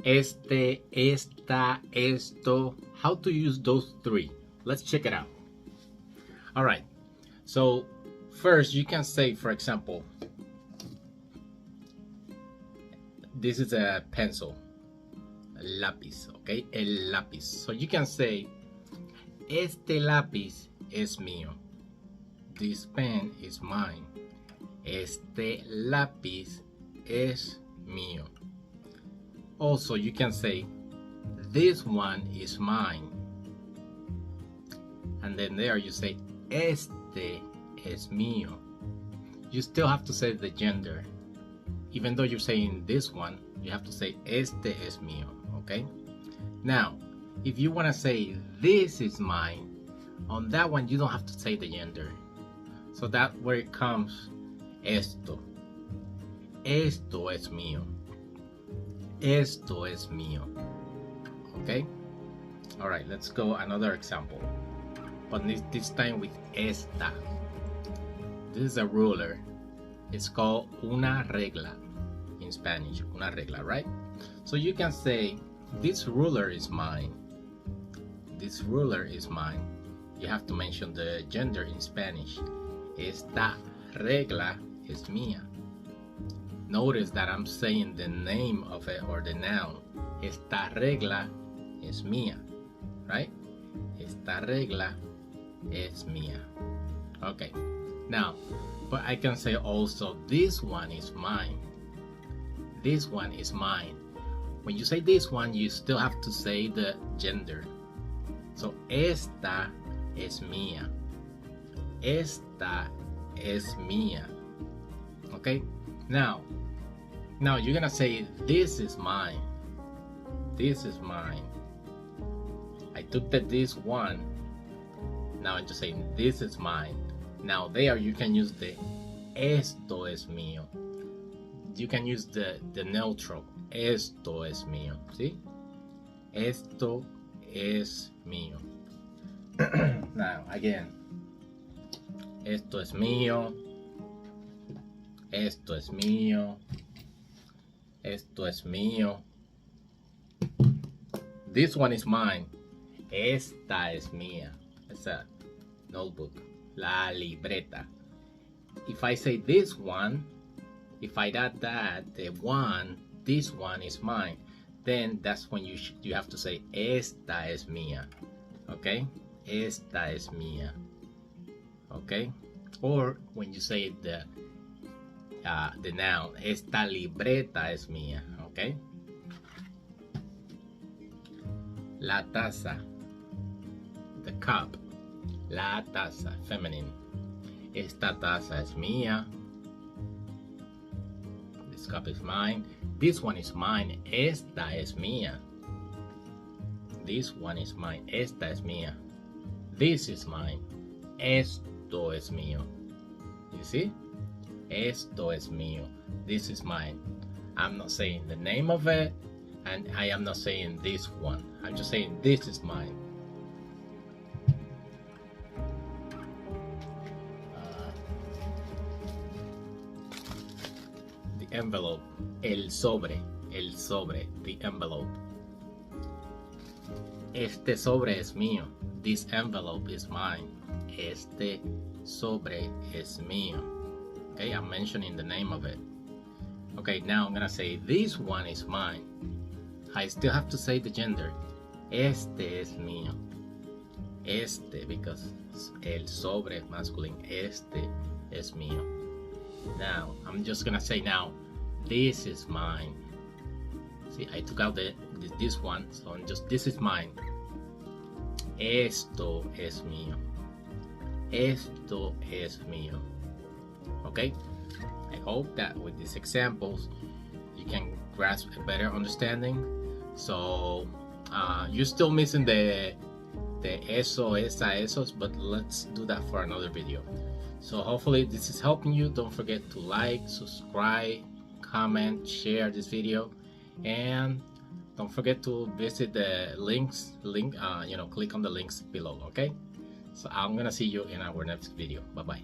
Este, esta, esto. How to use those three? Let's check it out. All right. So first you can say, for example, this is a pencil, lápiz, okay? El lápiz. So you can say, este lápiz es mío. This pen is mine. Este lápiz es mío. Also, you can say, this one is mine. And then there you say, este es mío. You still have to say the gender. Even though you're saying this one, you have to say, este es mío, okay? Now, if you want to say, this is mine, on that one, you don't have to say the gender. So that's where it comes, esto. Esto es mío. Esto es mío. Okay? Alright, let's go another example. But this time with esta. This is a ruler. It's called una regla in Spanish. Una regla, right? So you can say, this ruler is mine. This ruler is mine. You have to mention the gender in Spanish. Esta regla es mía. Notice that I'm saying the name of it or the noun. Esta regla es mía, right? Esta regla es mía. Okay, now, but I can say also, this one is mine. This one is mine. When you say this one, you still have to say the gender. So, esta es mía. Esta es mía. Okay, now you're gonna say, this is mine. This is mine. I took this one. Now I'm just saying, this is mine. Now there you can use the esto es mío. You can use the neutral. Esto es mío. See? Esto es mío. Now again. Esto es mío. Esto es mío. Esto es mío. This one is mine. Esta es mía. It's a notebook. La libreta. If I say this one, if I add that, the one, this one is mine, then that's when you have to say esta es mía. Okay? Esta es mía. Okay? Or when you say the noun, esta libreta es mía. Okay? La taza, the cup. La taza, feminine. Esta taza es mía. This cup is mine. This one is mine. Esta es mía. This one is mine. Esta es mía. This is mine. Esto es mío. You see? Esto es mío. This is mine. I'm not saying the name of it, and I am not saying this one. I'm just saying this is mine. The envelope. El sobre. El sobre. The envelope. Este sobre es mío. This envelope is mine. Este sobre es mío. Okay, I'm mentioning the name of it. Okay, now I'm gonna say this one is mine. I still have to say the gender. Este es mío. Este, because el sobre is masculine. Este es mío. Now, I'm just gonna say now, this is mine. See, I took out this one, so I'm just, this is mine. Esto es mío. Esto es mío. Okay? I hope that with these examples, you can grasp a better understanding. So, you're still missing the eso, esa, esos, but let's do that for another video. So hopefully this is helping you. Don't forget to like, subscribe, comment, share this video, and don't forget to visit the link, click on the links below. Okay, so I'm gonna see you in our next video. Bye bye.